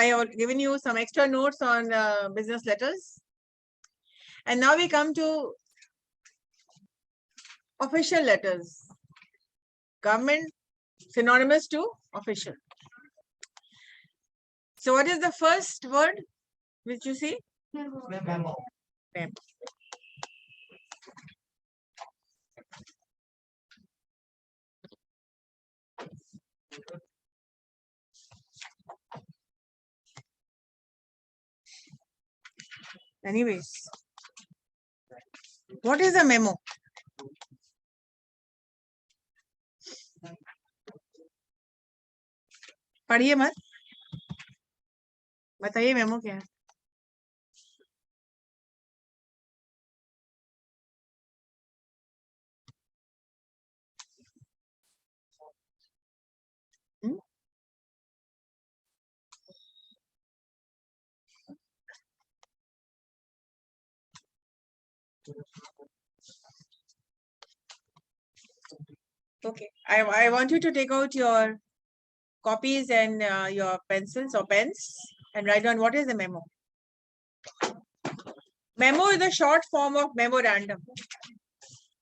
I have given you some extra notes on business letters. And now we come to official letters. Government synonymous to official. So what is the first word which you see? Memo. Memo. Anyways, what is a memo? पढ़िए मत, बताइए memo क्या है? Okay, I want you to take out your copies and your pencils or pens and write down what is a memo. Memo is a short form of memorandum.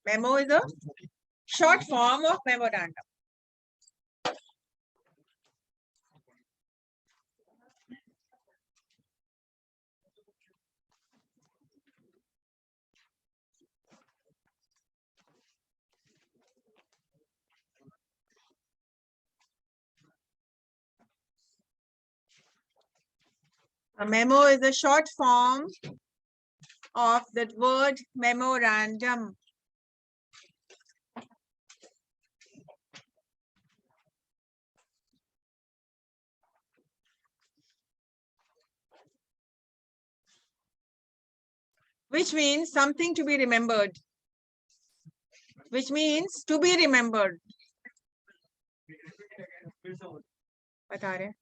Memo is a short form of memorandum. A memo is a short form of that word memorandum. Which means something to be remembered. Which means to be remembered. बता रहे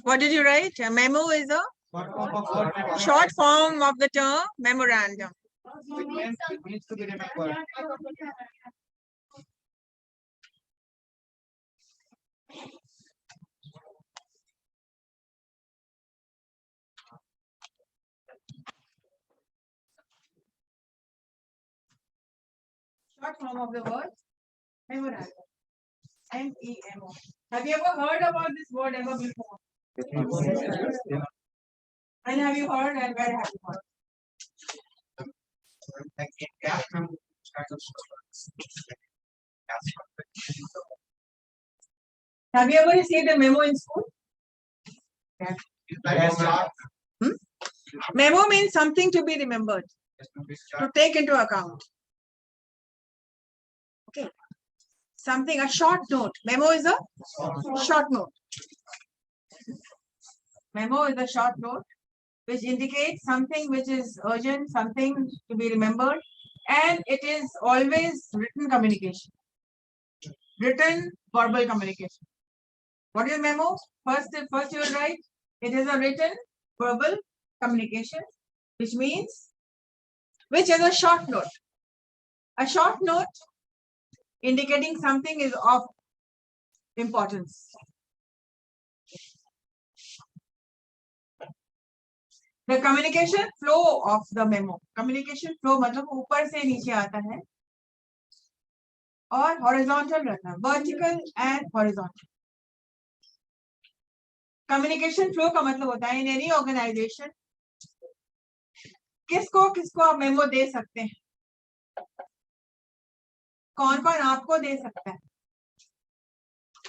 What did you write? A memo is a short form of the term memorandum. It means to be remembered. Short form of the word memorandum. M-E-M-O. Have you ever heard about this word ever before? And have you heard and where have you heard? Have you ever received a memo in school? Memo means something to be remembered, to take into account. Okay. Something, a short note. Memo is a short note. Memo is a short note which indicates something which is urgent, something to be remembered, and it is always written communication. Written verbal communication. What is memo? First you will write, it is a written verbal communication, which means, which is a short note. A short note indicating something is of importance. The communication flow of the memo. Communication flow मतलब ऊपर से नीचे आता है और horizontal रहता है, vertical and horizontal. Communication flow का मतलब होता है in any organization किसको आप मेमो दे सकते हैं, कौन कौन आपको दे सकता है.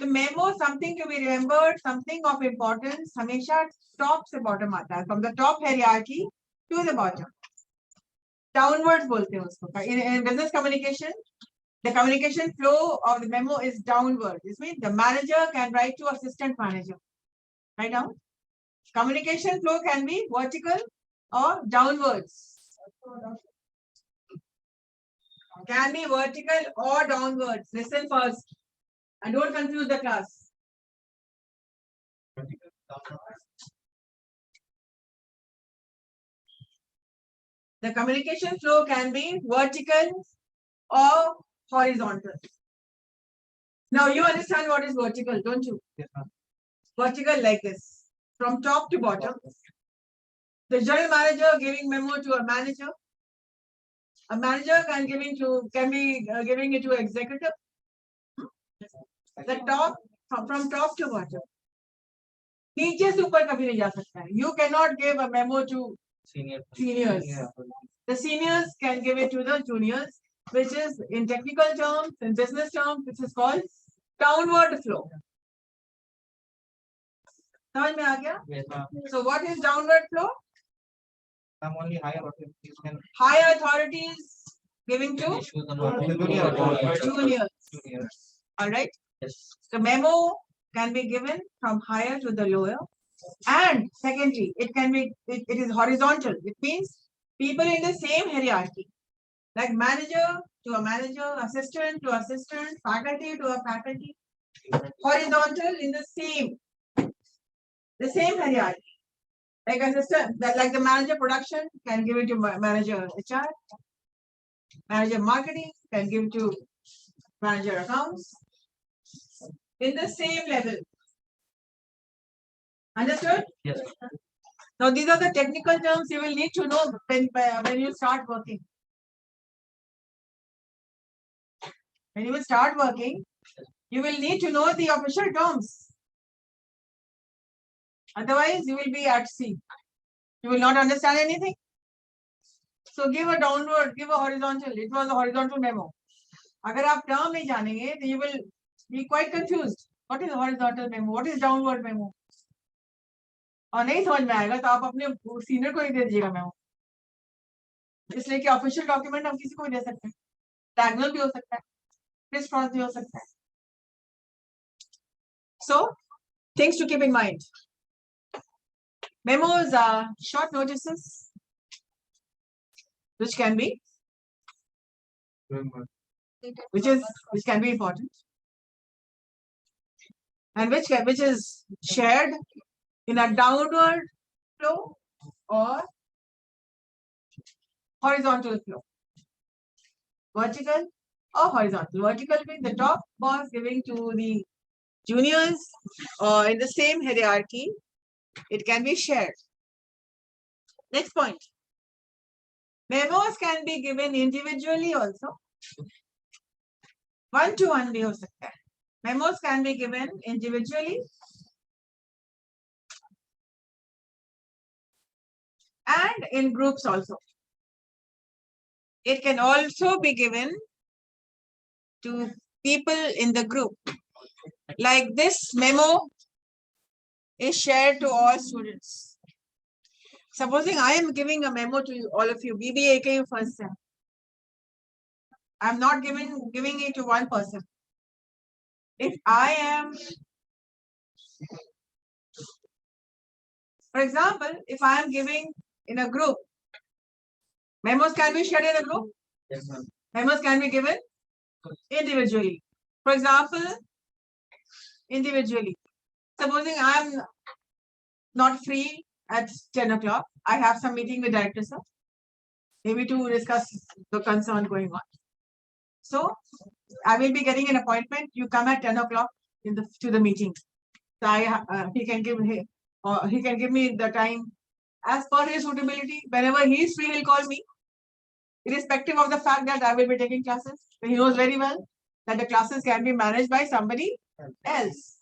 The memo, something to be remembered, something of importance, हमेशा top से bottom आता है, from the top hierarchy to the bottom. Downwards बोलते हैं उसको. In business communication, the communication flow of the memo is downward. This means the manager can write to assistant manager. Right down. Communication flow can be vertical or downwards. can be vertical or downwards. Listen first and don't confuse the class. The communication flow can be vertical or horizontal. Now you understand what is vertical, don't you? Yes, ma'am. Vertical like this, from top to bottom. The general manager giving memo to a manager. A manager can be giving it to executive. The top from top to bottom. नीचे से ऊपर कभी नहीं जा सकता है. You cannot give a memo to seniors. The seniors can give it to the juniors, which is in technical terms, in business terms, which is called downward flow. समझ में आ गया? Yes, ma'am. So what is downward flow? I'm only higher authorities can Higher authorities giving to issue the notice. juniors. All right. Yes. The memo can be given from higher to the lower. And secondly, it is horizontal. It means people in the same hierarchy. Like manager to a manager, assistant to assistant, faculty to a faculty. Horizontal in the same hierarchy. Like assistant, like the manager production can give it to manager HR. Manager marketing can give to manager accounts. In the same level. Understood? Yes. Now these are the technical terms you will need to know when you start working. When you will start working, you will need to know the official terms. Otherwise, you will be at sea. You will not understand anything. So give a downward, give a horizontal. It was a horizontal memo. अगर आप term नहीं जानेंगे, then you will be quite confused. What is horizontal memo? What is downward memo? और नहीं समझ में आएगा तो आप अपने सीनियर को ही दे दीजिएगा मेमो. इसलिए कि ऑफिशियल डॉक्यूमेंट हम किसी को भी दे सकते हैं. डायगोनल भी हो सकता है, क्रिस क्रॉस भी हो सकता है. So, things to keep in mind. Memos are short notices, which can be which can be important, and which is shared in a downward flow or horizontal flow. Vertical or horizontal. Vertical means the top boss giving to the juniors or in the same hierarchy. It can be shared. Next point. Memos can be given individually also. One-to-one bhi ho sakta hai. Memos can be given individually and in groups also. It can also be given to people in the group. Like this memo is shared to all students. Supposing I am giving a memo to all of you, BBAKU first sem. I am not giving it to one person. If I am, for example, if I am giving in a group, memos can be shared in a group. Yes, ma'am. Memos can be given individually. For example, individually. Supposing I am not free at 10 o'clock, I have some meeting with director sir, maybe to discuss the concern going on. So I will be getting an appointment. You come at 10 o'clock to the meeting. So he can give me the time as per his suitability. Whenever he is free, he'll call me, irrespective of the fact that I will be taking classes. He knows very well that the classes can be managed by somebody else.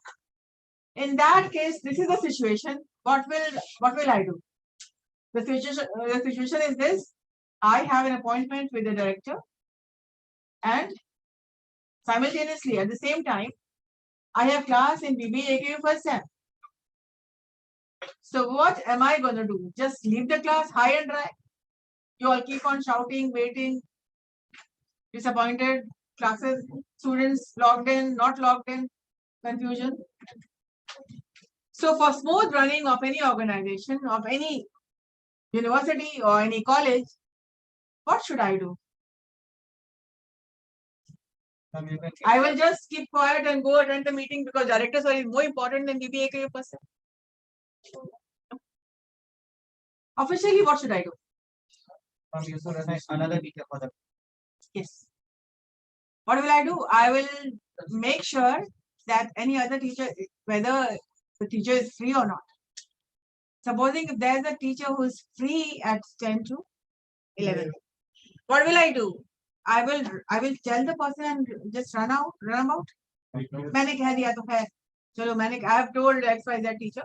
In that case, this is the situation. What will I do? The situation is this. I have an appointment with the director, and simultaneously at the same time, I have class in BBAKU first sem. So what am I going to do? Just leave the class high and dry? You all keep on shouting, waiting, disappointed, classes, students logged in, not logged in, confusion. So for smooth running of any organization, of any university or any college, what should I do? Ma'am, you can. I will just keep quiet and go attend the meeting because directors are more important than BBA person. Officially, what should I do? Ma'am, you should assign another teacher for the. Yes. What will I do? I will make sure that any other teacher, whether the teacher is free or not. Supposing if there's a teacher who is free at 10 to 11, what will I do? I will tell the person and just run out. मैंने कह दिया तो है चलो मैंने I have told XYZ teacher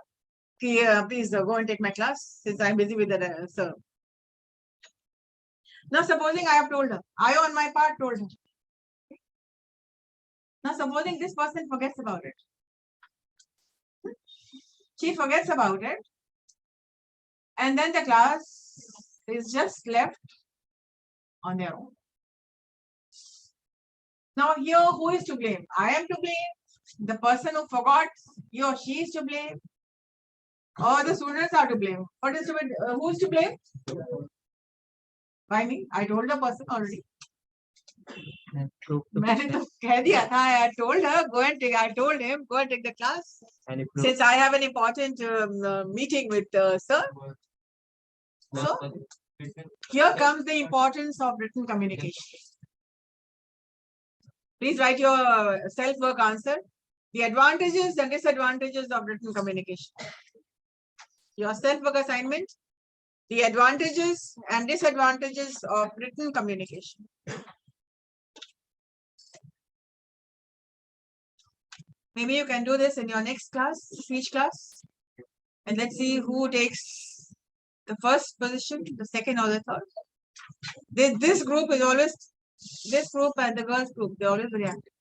कि please go and take my class since I'm busy with the sir. Now supposing I have told her, I on my part told her. Now supposing this person forgets about it. She forgets about it. And then the class is just left on their own. Now here, who is to blame? I am to blame. The person who forgot, he or she is to blame. Or the students are to blame. What is who is to blame? By me. I told the person already. मैंने तो कह दिया था. I told her go and take. I told him go and take the class. Since I have an important meeting with sir. So here comes the importance of written communication. Please write your self-work answer. The advantages and disadvantages of written communication. Your self-work assignment. The advantages and disadvantages of written communication. Maybe you can do this in your next class, speech class. And let's see who takes the first position, the second or the third. This group is always, this group and the girls group, they always very active.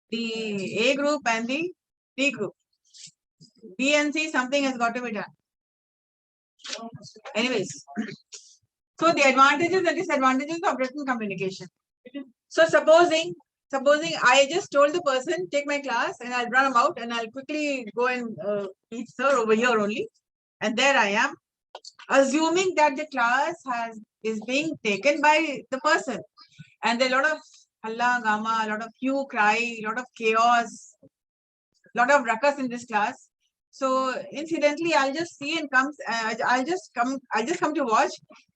The A group and the D group. B and C, something has got to be done. Anyways, so the advantages and disadvantages of written communication. So supposing I just told the person, take my class and I'll run them out and I'll quickly go and meet sir over here only. And there I am, assuming that the class is being taken by the person. And there are a lot of halla, gama, a lot of hue, cry, a lot of chaos, a lot of ruckus in this class. So incidentally, I'll just see and I'll just come to watch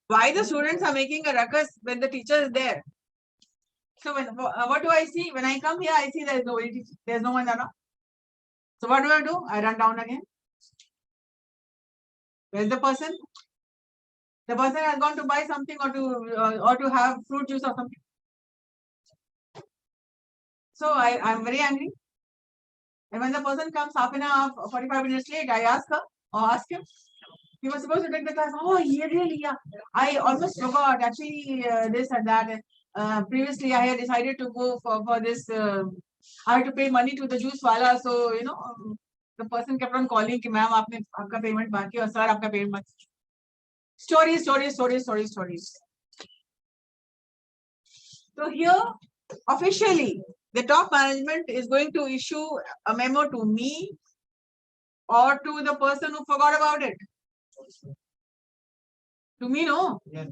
why the students are making a ruckus when the teacher is there. So what do I see? When I come here, I see there's no one around. So what do? I run down again. Where's the person? The person has gone to buy something or to have fruit juice or something. So I'm very angry. And when the person comes half an hour, 45 minutes late, I ask her or ask him. He was supposed to take the class. Oh, yeah, really? Yeah. I almost forgot. Actually, this and that. Previously, I had decided to go for this. I had to pay money to the juice wala. So, you know, the person kept on calling, ma'am, aapka payment baki or sir, aapka payment baki. Stories. So here, officially, the top management is going to issue a memo to me or to the person who forgot about it. To me, no. Yes.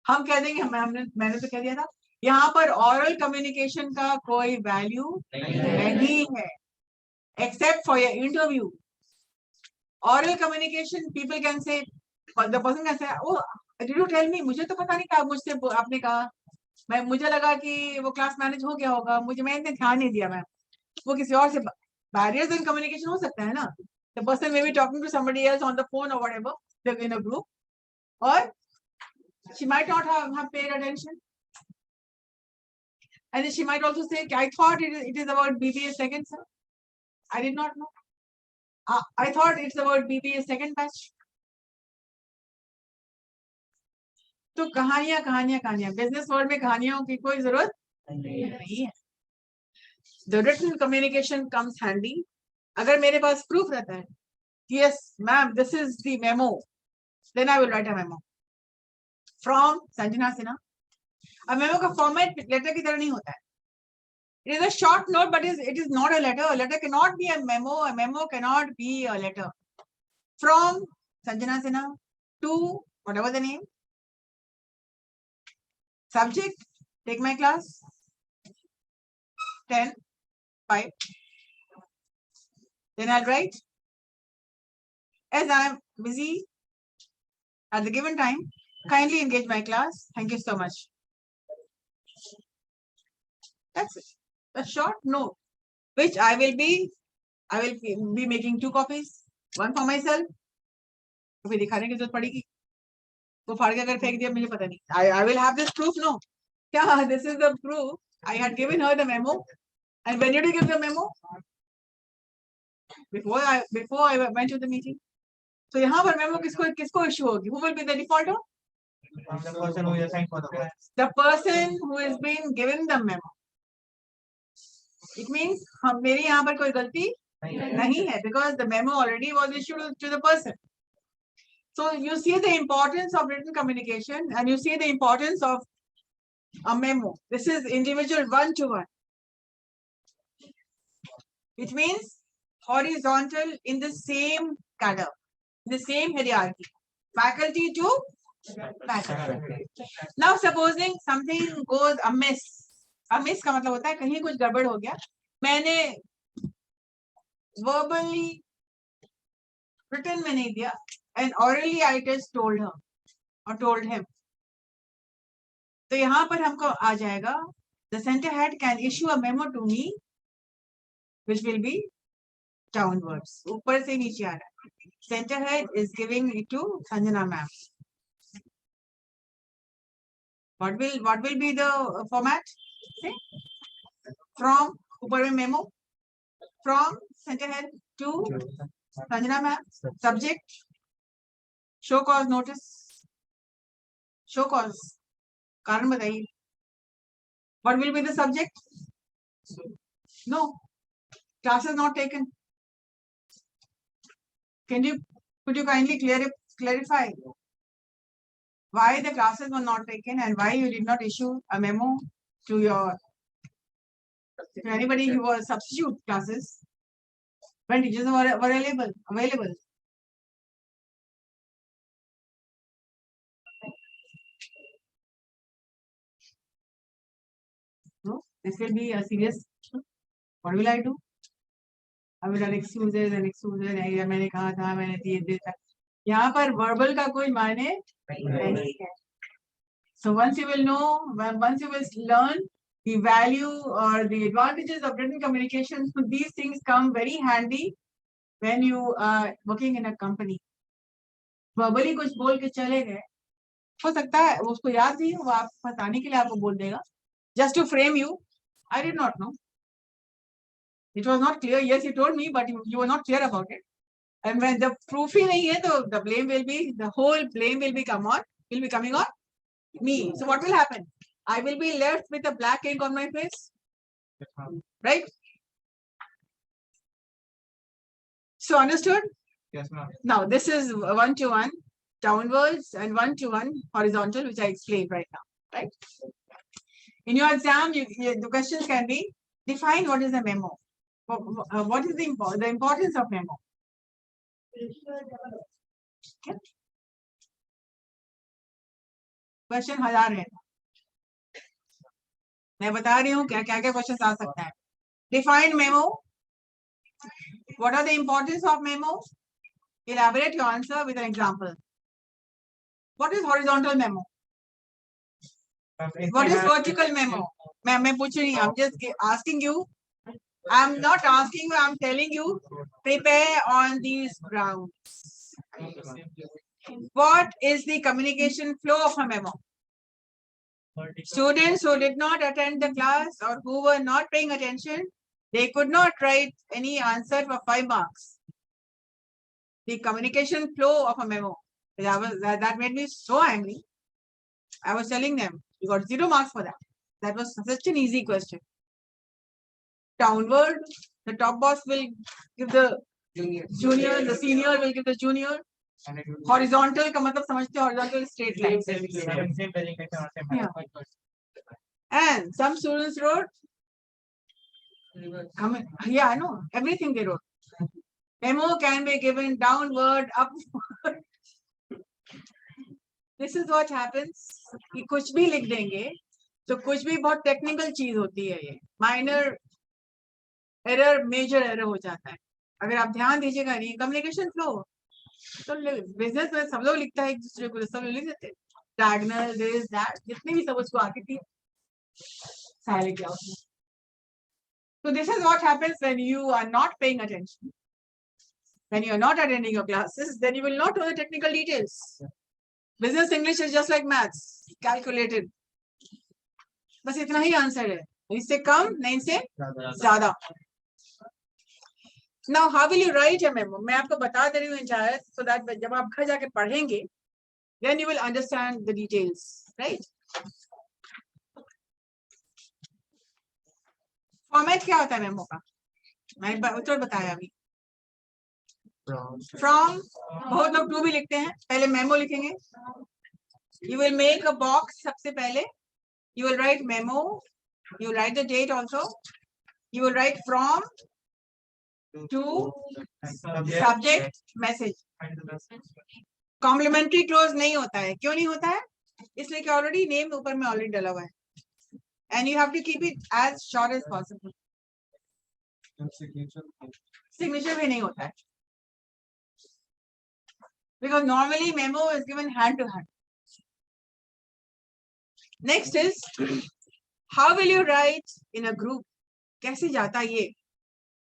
हम कह देंगे मैंने तो कह दिया था यहाँ पर oral communication का कोई value नहीं है except for your interview. Oral communication, people can say, the person can say, oh, did you tell me? मुझे तो पता नहीं था मुझसे आपने कहा मुझे लगा कि वो क्लास मैनेज हो गया होगा मैंने ध्यान नहीं दिया मैम वो किसी और से barriers in communication हो सकता है ना. The person may be talking to somebody else on the phone or whatever in a group, or she might not have paid attention, and then she might also say, I thought it is about BBA second, sir. I did not know. I thought it's about BBA second batch. तो कहानियां business world में कहानियों की कोई जरूरत नहीं है. The written communication comes handy. अगर मेरे पास proof रहता है, yes, ma'am, this is the memo, then I will write a memo from Sanjana Sinha. A memo का format letter की तरह नहीं होता है. It is a short note, but it is not a letter. A letter cannot be a memo. A memo cannot be a letter. From Sanjana Sinha to whatever the name. Subject, take my class 10, 5. Then I'll write. As I'm busy at the given time, kindly engage my class. Thank you so much. That's it. A short note, which I will be making 2 copies, one for myself. कभी दिखाने की जरूरत पड़ेगी वो फाड़ के अगर फेंक दिया मुझे पता नहीं. I will have this proof. No, yeah, this is the proof. I had given her the memo. And when did you give the memo? Before I went to the meeting. So यहाँ पर memo किसको issue होगी? Who will be the defaulter? The person who is assigned for the work. The person who has been given the memo. It means हम मेरी यहाँ पर कोई गलती नहीं है, because the memo already was issued to the person. So you see the importance of written communication, and you see the importance of a memo. This is individual one-to-one. Which means horizontal in the same cadre, the same hierarchy, faculty to faculty. Now supposing something goes amiss. Amiss का मतलब होता है कहीं कुछ गड़बड़ हो गया. मैंने verbally written में नहीं दिया, and orally I just told her or told him. तो यहाँ पर हमको आ जाएगा, the center head can issue a memo to me, which will be downwards. ऊपर से नीचे आ रहा है. Center head is giving it to Sanjana ma'am. What will be the format? See? From ऊपर में memo, from center head to Sanjana ma'am. Subject, show cause notice. Show cause. कारण बताइए. What will be the subject? No, classes not taken. Could you kindly clarify why the classes were not taken and why you did not issue a memo to anybody who was substitute classes when teachers were available? No, this will be a serious. What will I do? I will have excuses and excuses. मैंने कहा था, मैंने दिए था. यहाँ पर verbal का कोई मायने नहीं है. So once you will know, once you will learn the value or the advantages of written communication, these things come very handy when you are working in a company. Verbally कुछ बोल के चले गए, हो सकता है उसको याद नहीं, वो आप फंसाने के लिए आपको बोल देगा. Just to frame you, I did not know. It was not clear. Yes, you told me, but you were not clear about it. And when the proof ही नहीं है, तो the blame will be, the whole blame will be coming on me. So what will happen? I will be left with a black ink on my face, right? So understood? Yes, ma'am. Now this is one-to-one downwards and one-to-one horizontal, which I explained right now, right? In your exam, the questions can be define what is a memo. What is the importance of memo? Okay. Question 1000 है. मैं बता रही हूँ क्या क्या questions आ सकता है. Define memo. What are the importance of memo? Elaborate your answer with an example. What is horizontal memo? What is vertical memo? मैं पूछ रही हूँ. I'm just asking you. I'm not asking you. I'm telling you. Prepare on these grounds. What is the communication flow of a memo? Students who did not attend the class or who were not paying attention, they could not write any answer for 5 marks. The communication flow of a memo. That made me so angry. I was telling them, you got 0 marks for that. That was such an easy question. Downward, the top boss will give the junior, the senior will give the junior. Horizontal का मतलब समझते हो, horizontal straight line. Yeah. And some students wrote, yeah, I know, everything they wrote. Memo can be given downward, upward. This is what happens. कि कुछ भी लिख देंगे, तो कुछ भी बहुत टेक्निकल चीज होती है, ये माइनर एरर मेजर एरर हो जाता है। अगर आप ध्यान दीजिएगा नहीं, कम्युनिकेशन फ्लो तो बिजनेस में सब लोग लिखता है एक दूसरे को, सब लोग लिख देते हैं डायगोनल दिस दैट, जितने भी सब उसको आगे थी सारे लिख दिया उसने। So this is what happens when you are not paying attention. When you are not attending your classes, then you will not know the technical details. Business English is just like maths, calculated. बस इतना ही answer है, इससे कम नहीं से ज्यादा। Now how will you write a memo? मैं आपको बता दे रही हूँ entire, so that जब आप घर जाके पढ़ेंगे, then you will understand the details, right? Format क्या होता है मेमो का? मैंने उत्तर बताया अभी। फ्रॉम, बहुत लोग टू भी लिखते हैं, पहले मेमो लिखेंगे। You will make a box, सबसे पहले you will write memo, you write the date also, you will write from to subject message. Complimentary close नहीं होता है, क्यों नहीं होता है? इसलिए कि ऑलरेडी नेम ऊपर में ऑलरेडी डला हुआ है, and you have to keep it as short as possible. Signature भी नहीं होता है, because normally memo is given hand to hand. Next is how will you write in a group? कैसे जाता ये?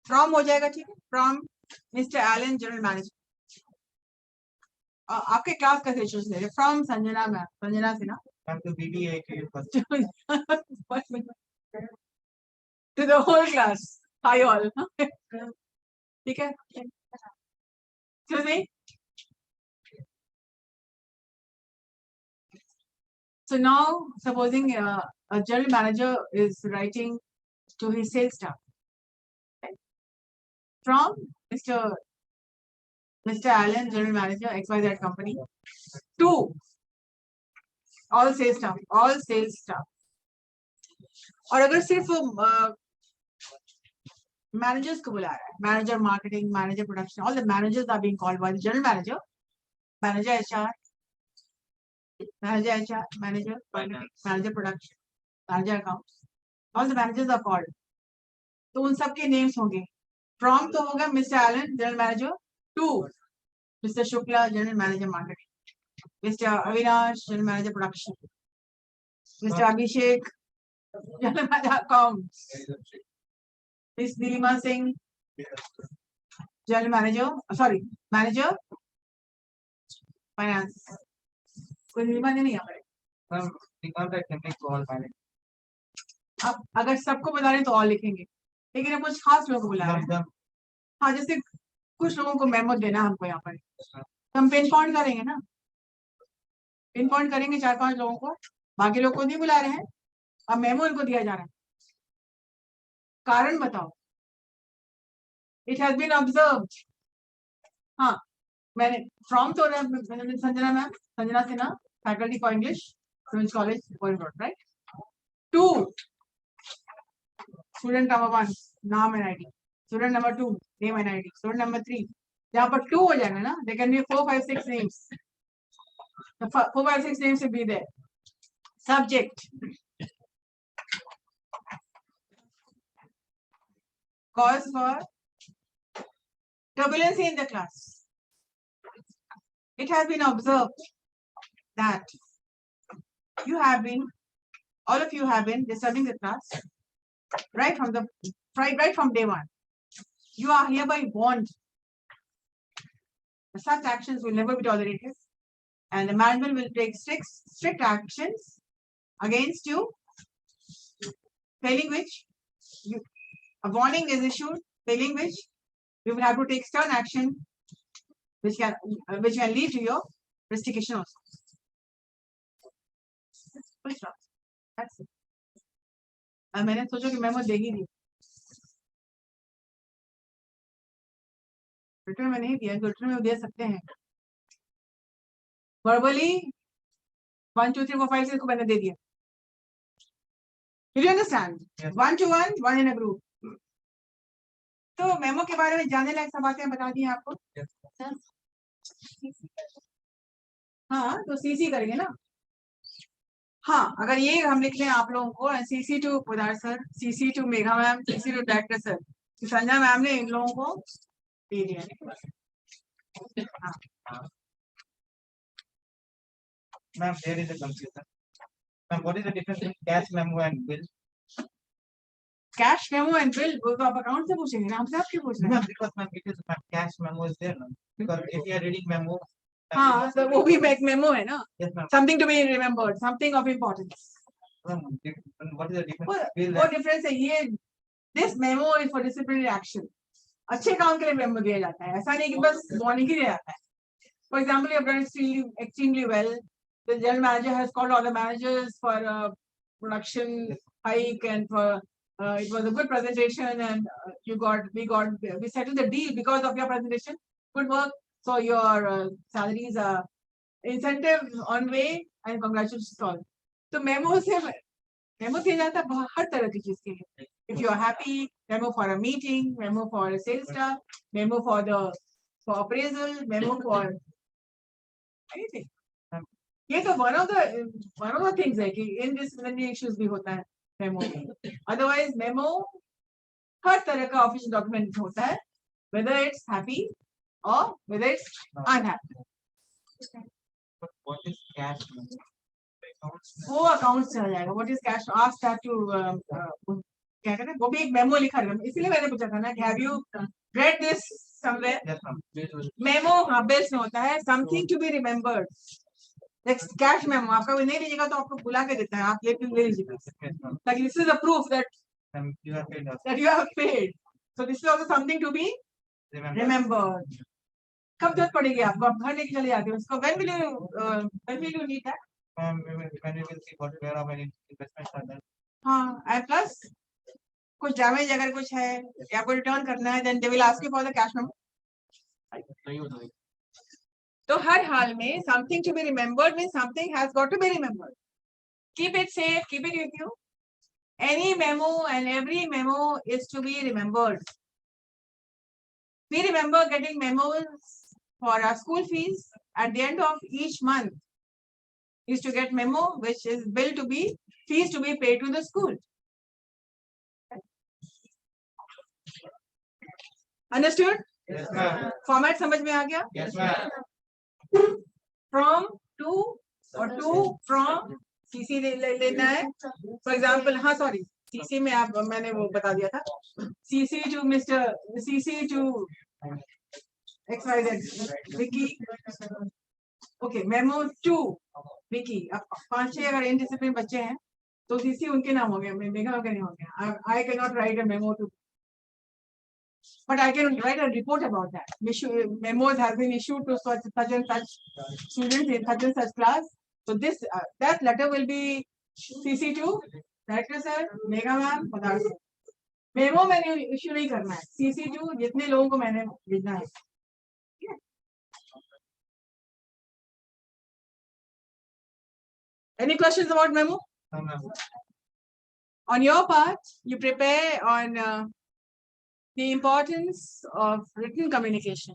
From हो जाएगा, ठीक है? From Mr. Allen, General Manager. आपके क्लास का सेशन ले, from Sanjana ma'am, Sanjana Sinha to the whole class. Hi all. ठीक है? Excuse me. So now, supposing a general manager is writing to his sales staff, okay? From Mr. Allen, general manager, XYZ company, to all sales staff, all sales staff. और अगर सिर्फ managers को बुला रहा है, manager marketing, manager production, all the managers are being called by the general manager, manager HR, manager production, manager accounts, all the managers are called. तो उन सबके names होंगे। From तो होगा Mr. Allen, general manager, to Mr. Shukla, general manager marketing, Mr. Avinash, general manager production, Mr. Abhishek, general manager accounts, Ms. Nilima Singh, general manager, manager finance. कोई नीलिमा नहीं आ पाए। अब अगर सबको बुला रहे हैं तो और लिखेंगे, लेकिन कुछ खास लोगों को बुला रहे हैं। हाँ, जैसे कुछ लोगों को मेमो देना हमको यहाँ पर, तो हम पिन पॉइंट करेंगे ना, पिन पॉइंट करेंगे 4-5 लोगों को, बाकी लोग को नहीं बुला रहे हैं, अब मेमो इनको दिया जा रहा है। कारण बताओ। It has been observed. हाँ, मैंने फ्रॉम तो Sanjana ma'am, Sanjana Sinha, faculty for English, Queen's College, Coimbatore, right? To student number 1, नाम and ID. Student number 2, name and ID. Student number 3, जहाँ पर 2 हो जाएगा ना, there can be 4, 5, 6 names. The 4, 5, 6 names will be there. Subject. Cause for turbulence in the class. It has been observed that all of you have been disturbing the class right from day one. You are hereby warned. Such actions will never be tolerated, and the management will take strict actions against you, failing which a warning is issued, failing which you will have to take stern action, which can lead to your restitution also. That's it. मैंने सोचा कि memo दे ही दी, return में नहीं दिया, return में दे सकते हैं। Verbally 1, 2, 3, 4, 5 6 को मैंने दे दिया। Did you understand? 1 to 1, 1 in a group. तो मेमो के बारे में जानने लायक सब बातें बता दी आपको। हाँ, तो सीसी करेंगे ना। हाँ, अगर ये हम लिख लें आप लोगों को CC to Podar sir, CC to Megha ma'am, CC to director sir, Sanjana ma'am ने इन लोगों को दे दिया है। हाँ, Ma'am, there is a confusion. Ma'am, what is the difference between cash memo and bill? Cash memo and bill वो तो आप अकाउंट से पूछेंगे ना, हमसे आप क्यों पूछ रहे हैं? Ma'am, because ma'am, it is ma'am, cash memo is there, ma'am. Because if you are reading memo. हाँ, तो वो भी एक मेमो है ना, Yes, ma'am. Something to be remembered, something of importance. Ma'am, what is the difference? Bill वो and difference है ये, this memo is for disciplinary action. अच्छे काम के लिए मेमो दिया जाता है, ऐसा नहीं कि बस वार्निंग ही दिया जाता है। For example, you have done extremely well. The general manager has called all the managers for production hike, and for it was a good presentation, and we settled the deal because of your presentation. Good work. So your salaries are incentive on way, and congratulations to all. So memo दिया जाता है हर तरह की चीज के लिए. If you are happy, memo for a meeting, memo for a sales staff, memo for appraisal, memo for anything. ये तो one of the things है कि indisciplinary issues भी होता है memo. Otherwise memo हर तरह का official document होता है, whether it's happy or whether it's unhappy. what is cash memo? वो अकाउंट से आ जाएगा. What is cash? Ask that to क्या कहते हैं, वो भी एक मेमो लिखा है, इसीलिए मैंने पूछा था ना कि have you read this somewhere? Yes, ma'am. Memo हाँ बिल्स में होता है, something to be remembered. Next cash memo आपका नहीं लीजिएगा तो आपको बुला के देता है, आप ले लीजिएगा. Yes, ma'am. Like this is a proof that You are paid. you have paid. So this is also something to be remembered. कब जरूरत पड़ेगी आपको, आप घर लेके चले जाते हो उसको. When will you need that? Ma'am, when we will see where our investments are done. हाँ, and plus कुछ डैमेज अगर कुछ है या कोई रिटर्न करना है, then they will ask you for the cash memo. तो हर हाल में something to be remembered means something has got to be remembered. Keep it safe, keep it with you. Any memo and every memo is to be remembered. We remember getting memos for our school fees at the end of each month. Is to get memo which is bill to be fees to be paid to the school. Understood? Yes, ma'am. Format समझ में आ गया? Yes, ma'am. From to or to from CC लेना है. For example, हाँ sorry, CC में आप मैंने वो बता दिया था. CC to Mr. CC to XYZ Vicky. Okay, memo to Vicky. अब 5-6 अगर indisciplined बच्चे हैं तो CC उनके नाम हो गए, मेघा का नहीं हो गया. I cannot write a memo to, but I can write a report about that. Memos have been issued to such and such students in such and such class. So this that letter will be CC to director sir, Megha ma'am, Padar sir. Memo मैंने issue नहीं करना है. CC to जितने लोगों को मैंने भेजना है. Any questions about memo? No, ma'am. On your part, you prepare on the importance of written communication,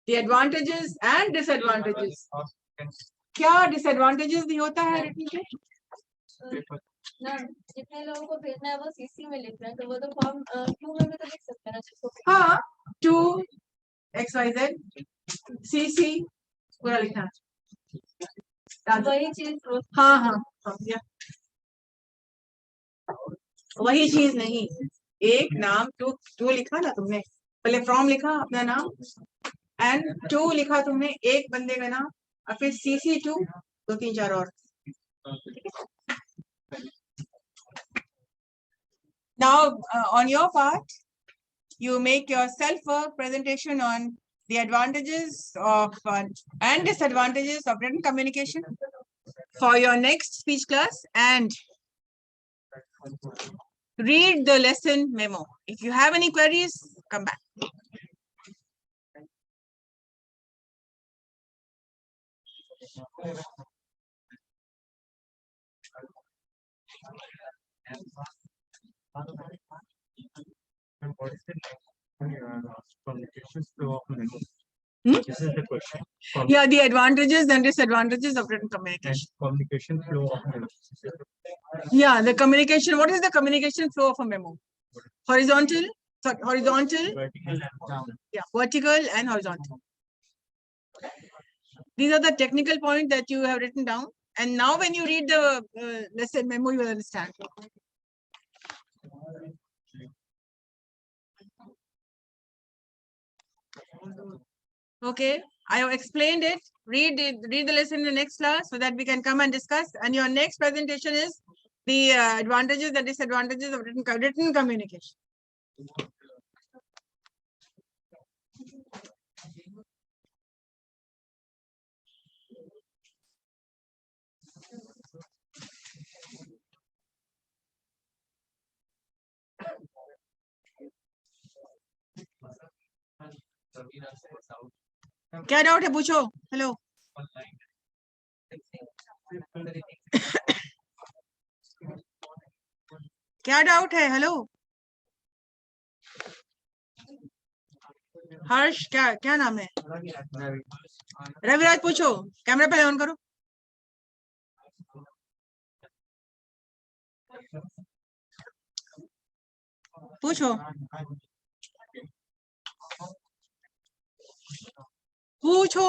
the advantages and disadvantages. क्या disadvantages भी होता है written के? ना जितने लोगों को भेजना है वो सीसी में लिख रहे हैं तो वो तो फॉर्म क्यू में भी तो लिख सकते हैं ना जिसको हाँ, to XYZ CC पूरा लिखना. वही चीज हाँ हाँ समझिए. वही चीज नहीं, एक नाम टू लिखा ना तुमने, पहले फ्रॉम लिखा अपना नाम एंड टू लिखा तुमने एक बंदे का नाम और फिर CC टू 2-3-4 और. Now on your part, you make your self-work presentation on the advantages of and disadvantages of written communication for your next speech class, and read the lesson memo. If you have any queries, come back. What is the communications flow of memo? This is the question. Yeah, the advantages and disadvantages of written communication. Communication flow of memo. Yeah, the communication. What is the communication flow of a memo? Horizontal, horizontal, Vertical and down. yeah, vertical and horizontal. These are the technical points that you have written down. And now when you read the lesson memo, you will understand. Okay, I have explained it. Read the lesson in the next class so that we can come and discuss. And your next presentation is the advantages and disadvantages of written communication. क्या doubt है पूछो hello क्या doubt है hello हर्ष क्या क्या नाम है रविराज पूछो कैमरा पहले ऑन करो पूछो पूछो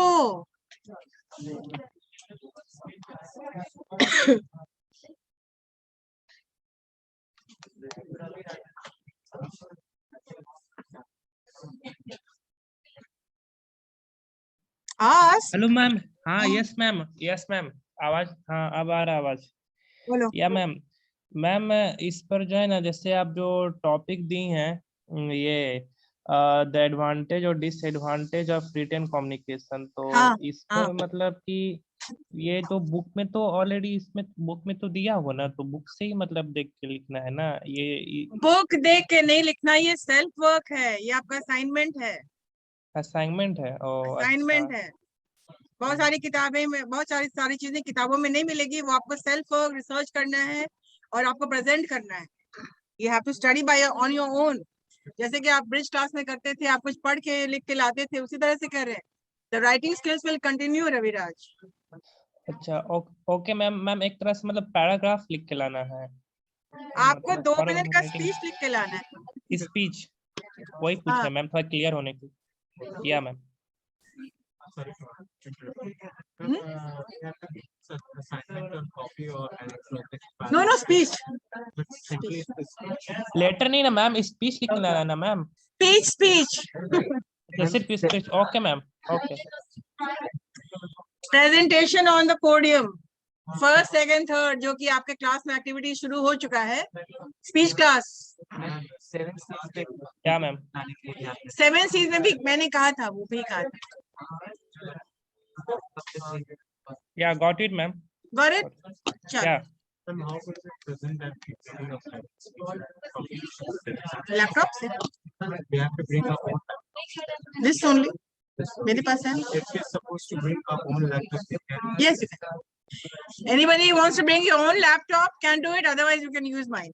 आस्क हेलो मैम हाँ यस मैम आवाज हाँ अब आ रहा आवाज बोलो या मैम मैम इस पर जो है ना जैसे आप जो टॉपिक दी हैं ये द एडवांटेज और डिसएडवांटेज ऑफ रिटन कम्युनिकेशन तो हाँ, इस हाँ। पर मतलब कि ये तो बुक में तो ऑलरेडी इसमें बुक में तो दिया हुआ ना तो बुक से ही मतलब देख के लिखना है ना ये बुक देख के नहीं लिखना ये सेल्फ वर्क है ये आपका असाइनमेंट है असाइनमेंट है असाइनमेंट है बहुत सारी किताबें में बहुत सारी चीजें किताबों में नहीं मिलेगी वो आपको सेल्फ वर्क रिसर्च करना है और आपको प्रेजेंट करना है you have to study by on your own जैसे कि आप ब्रिज क्लास में करते थे आप कुछ पढ़ के लिख के लाते थे उसी तरह से कर रहे हैं the writing skills will continue Raviraj अच्छा ओके मैम एक तरह से मतलब पैराग्राफ लिख के लाना है आपको मतलब 2 मिनट का स्पीच लिख के लाना है स्पीच वही पूछ रहा मैम थोड़ा क्लियर होने की या मैम नो स्पीच लेटर नहीं ना मैम स्पीच लिख के लाना है ना मैम स्पीच सिर्फ speech okay ma'am okay presentation on the podium first second third जो कि आपके क्लास में एक्टिविटी शुरू हो चुका है स्पीच क्लास 7 मैम 7 सीज में भी मैंने कहा था वो भी कहा था या got it ma'am got it या लैपटॉप से दिस ओनली मेरे पास है yes anybody who wants to bring your own laptop can do it otherwise you can use mine